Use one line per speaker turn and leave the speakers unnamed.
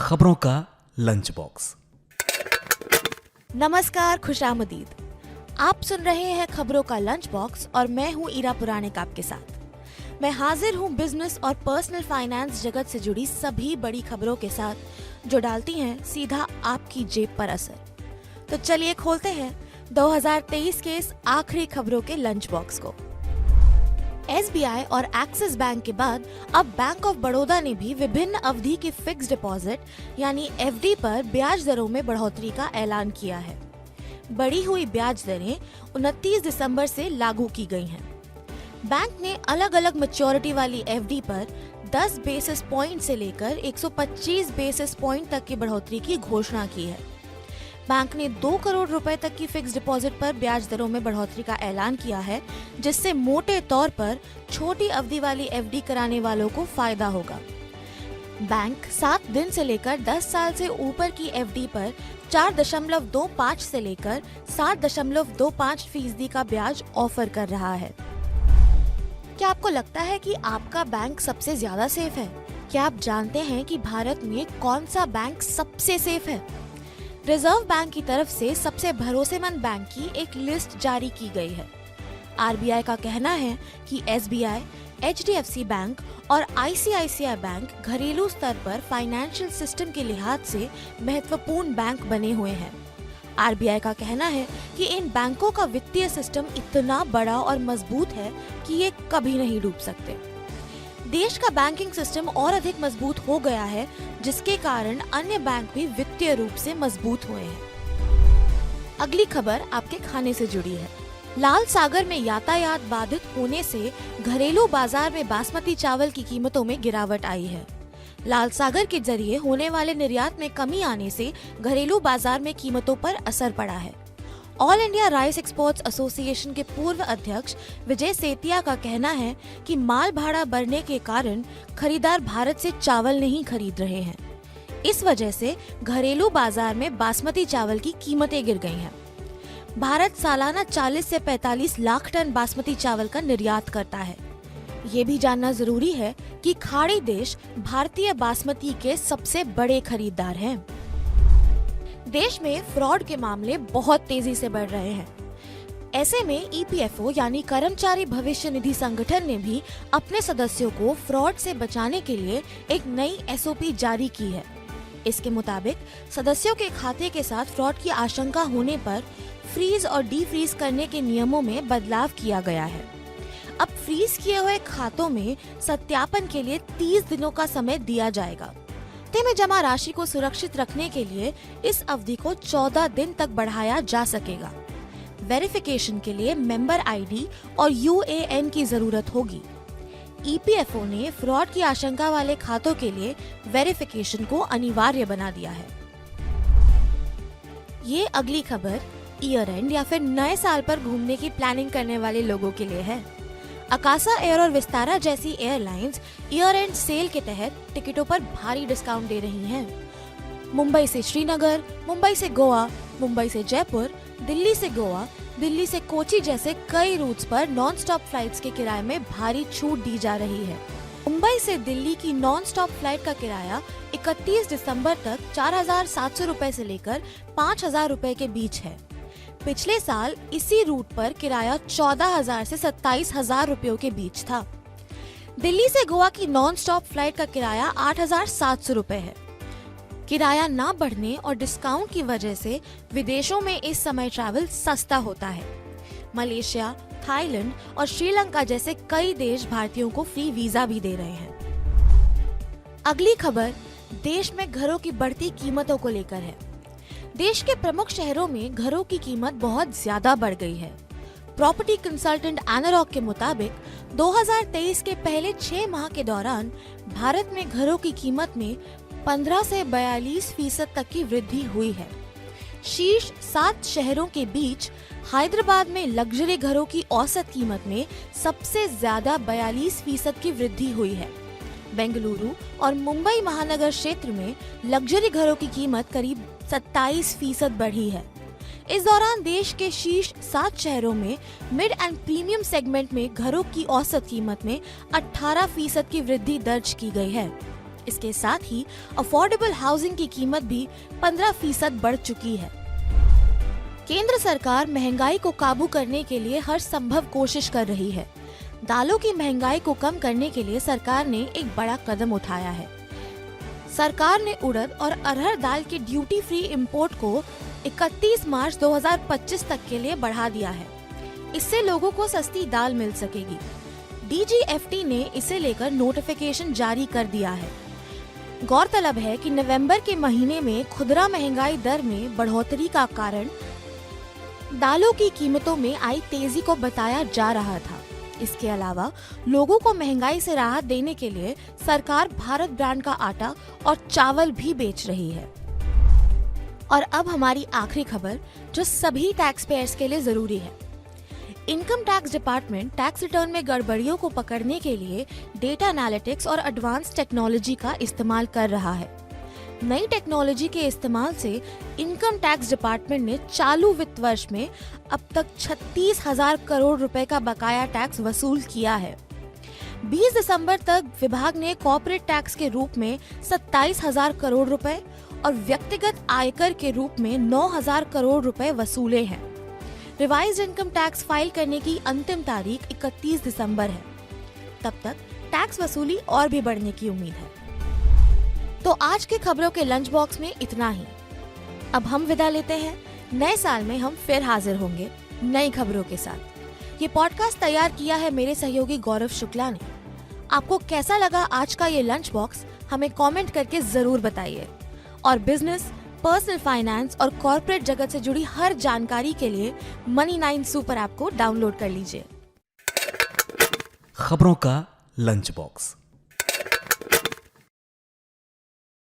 खबरों का lunch box.
नमस्कार, खुशामदीद। आप सुन रहे हैं खबरों का लंच बॉक्स और मैं हूं ईरा पुराणिक आपके साथ। मैं हाजिर हूं बिजनेस और पर्सनल फाइनेंस जगत से जुड़ी सभी बड़ी खबरों के साथ जो डालती हैं सीधा आपकी जेब पर असर। तो चलिए खोलते हैं 2023 के इस आखिरी खबरों के लंच बॉक्स को। SBI और एक्सिस बैंक के बाद अब बैंक ऑफ बड़ौदा ने भी विभिन्न अवधि की फिक्स डिपॉजिट यानी FD पर ब्याज दरों में बढ़ोतरी का ऐलान किया है। बढ़ी हुई ब्याज दरें 29 दिसंबर से लागू की गई हैं। बैंक ने अलग अलग मैच्योरिटी वाली FD पर 10 बेसिस पॉइंट से लेकर 125 बेसिस पॉइंट तक की बढ़ोतरी की घोषणा की है। बैंक ने 2 करोड़ रुपए तक की फिक्स डिपॉजिट पर ब्याज दरों में बढ़ोतरी का ऐलान किया है, जिससे मोटे तौर पर छोटी अवधि वाली FD कराने वालों को फायदा होगा। बैंक 7 दिन से लेकर 10 साल से ऊपर की FD पर 4.25 से लेकर 7.25% का ब्याज ऑफर कर रहा है। क्या आपको लगता है कि आपका बैंक सबसे ज्यादा सेफ है? क्या आप जानते हैं कि भारत में कौन सा बैंक सबसे सेफ है? रिजर्व बैंक की तरफ से सबसे भरोसेमंद बैंक की एक लिस्ट जारी की गई है। RBI का कहना है कि SBI, HDFC बैंक और ICICI बैंक घरेलू स्तर पर फाइनेंशियल सिस्टम के लिहाज से महत्वपूर्ण बैंक बने हुए हैं। RBI का कहना है कि इन बैंकों का वित्तीय सिस्टम इतना बड़ा और मजबूत है कि ये कभी नहीं डूब सकते। देश का बैंकिंग सिस्टम और अधिक मजबूत हो गया है, जिसके कारण अन्य बैंक भी वित्तीय रूप से मजबूत हुए हैं। अगली खबर आपके खाने से जुड़ी है। लाल सागर में यातायात बाधित होने से घरेलू बाजार में बासमती चावल की कीमतों में गिरावट आई है। लाल सागर के जरिए होने वाले निर्यात में कमी आने से घरेलू बाजार में कीमतों पर असर पड़ा है। All India rice exports association के पूर्व अध्यक्ष विजय सेतिया का कहना है कि माल भाड़ा बढ़ने के कारण खरीदार भारत से चावल नहीं खरीद रहे हैं। इस वजह से घरेलू बाजार में बासमती चावल की कीमतें गिर गई हैं। भारत सालाना 40 से 45 लाख टन बासमती चावल का निर्यात करता है। ये भी जानना जरूरी है कि खाड़ी देश भारतीय बासमती के सबसे बड़े खरीदार हैं। देश में फ्रॉड के मामले बहुत तेजी से बढ़ रहे हैं। ऐसे में EPFO यानी कर्मचारी भविष्य निधि संगठन ने भी अपने सदस्यों को फ्रॉड से बचाने के लिए एक नई SOP जारी की है। इसके मुताबिक सदस्यों के खाते के साथ फ्रॉड की आशंका होने पर फ्रीज और डीफ्रीज करने के नियमों में बदलाव किया गया है। अब फ्रीज किए हुए खातों में सत्यापन के लिए 30 दिनों का समय दिया जाएगा। खाते में जमा राशि को सुरक्षित रखने के लिए इस अवधि को 14 दिन तक बढ़ाया जा सकेगा। वेरिफिकेशन के लिए मेंबर ID और UAN की जरूरत होगी। EPFO ने फ्रॉड की आशंका वाले खातों के लिए वेरिफिकेशन को अनिवार्य बना दिया है। ये अगली खबर ईयर एंड या फिर नए साल पर घूमने की प्लानिंग करने वाले लोगों के लिए है। अकासा एयर और विस्तारा जैसी एयरलाइंस ईयर एंड सेल के तहत टिकटों पर भारी डिस्काउंट दे रही हैं। मुंबई से श्रीनगर, मुंबई से गोवा, मुंबई से जयपुर, दिल्ली से गोवा, दिल्ली से कोची जैसे कई रूट्स पर नॉन स्टॉप फ्लाइट्स के किराए में भारी छूट दी जा रही है। मुंबई से दिल्ली की नॉन स्टॉप फ्लाइट का किराया 31 दिसंबर तक 4,700 रुपए से लेकर 5,000 रुपए के बीच है। पिछले साल इसी रूट पर किराया 14,000 से 27,000 रुपयों के बीच था। दिल्ली से गोवा की नॉन स्टॉप फ्लाइट का किराया 8,700 रुपए है। किराया ना बढ़ने और डिस्काउंट की वजह से विदेशों में इस समय ट्रैवल सस्ता होता है। मलेशिया, थाईलैंड और श्रीलंका जैसे कई देश भारतीयों को फ्री वीजा भी दे रहे हैं। अगली खबर देश में घरों की बढ़ती कीमतों को लेकर है। देश के प्रमुख शहरों में घरों की कीमत बहुत ज्यादा बढ़ गई है। प्रॉपर्टी कंसल्टेंट एनालॉग के मुताबिक 2023 के पहले 6 माह के दौरान भारत में घरों की कीमत में 15 से 42% तक की वृद्धि हुई है। शीर्ष 7 शहरों के बीच हैदराबाद में लग्जरी घरों की औसत कीमत में सबसे ज्यादा 42% की वृद्धि हुई है। बेंगलुरु और मुंबई महानगर क्षेत्र में लग्जरी घरों की कीमत करीब 27% बढ़ी है। इस दौरान देश के शीर्ष 7 शहरों में मिड एंड प्रीमियम सेगमेंट में घरों की औसत कीमत में 18% की वृद्धि दर्ज की गई है। इसके साथ ही अफोर्डेबल हाउसिंग की कीमत भी 15% बढ़ चुकी है। केंद्र सरकार महंगाई को काबू करने के लिए हर संभव कोशिश कर रही है। दालों की महंगाई को कम करने के लिए सरकार ने एक बड़ा कदम उठाया है। सरकार ने उड़द और अरहर दाल के ड्यूटी फ्री इंपोर्ट को 31 मार्च 2025 तक के लिए बढ़ा दिया है। इससे लोगों को सस्ती दाल मिल सकेगी। DGFT ने इसे लेकर नोटिफिकेशन जारी कर दिया है। गौरतलब है कि नवंबर के महीने में खुदरा महंगाई दर में बढ़ोतरी का कारण दालों की कीमतों में आई तेजी को बताया जा रहा था। इसके अलावा लोगों को महंगाई से राहत देने के लिए सरकार भारत ब्रांड का आटा और चावल भी बेच रही है। और अब हमारी आखिरी खबर जो सभी टैक्स पेयर्स के लिए जरूरी है। Income tax department tax return में गड़बड़ियों को पकड़ने के लिए डेटा एनालिटिक्स और एडवांस टेक्नोलॉजी का इस्तेमाल कर रहा है। नई टेक्नोलॉजी के इस्तेमाल से इनकम टैक्स डिपार्टमेंट ने चालू वित्त वर्ष में अब तक 36,000 करोड़ रुपए का बकाया टैक्स वसूल किया है। 20 दिसंबर तक विभाग ने कॉर्पोरेट टैक्स के रूप में 27,000 करोड़ रुपए और व्यक्तिगत आयकर के रूप में 9,000 करोड़ रुपए वसूले हैं। रिवाइज्ड इनकम टैक्स फाइल करने की अंतिम तारीख 31 दिसंबर है। तब तक टैक्स वसूली और भी बढ़ने की उम्मीद है। तो आज के खबरों के लंच बॉक्स में इतना ही। अब हम विदा लेते हैं। नए साल में हम फिर हाजिर होंगे नई खबरों के साथ। ये पॉडकास्ट तैयार किया है मेरे सहयोगी गौरव शुक्ला ने। आपको कैसा लगा आज का ये लंच बॉक्स, हमें कमेंट करके जरूर बताइए। और बिजनेस, पर्सनल फाइनेंस और कॉर्पोरेट जगत से जुड़ी हर जानकारी के लिए Money9 सुपर ऐप को डाउनलोड कर लीजिए।
खबरों का लंच बॉक्स।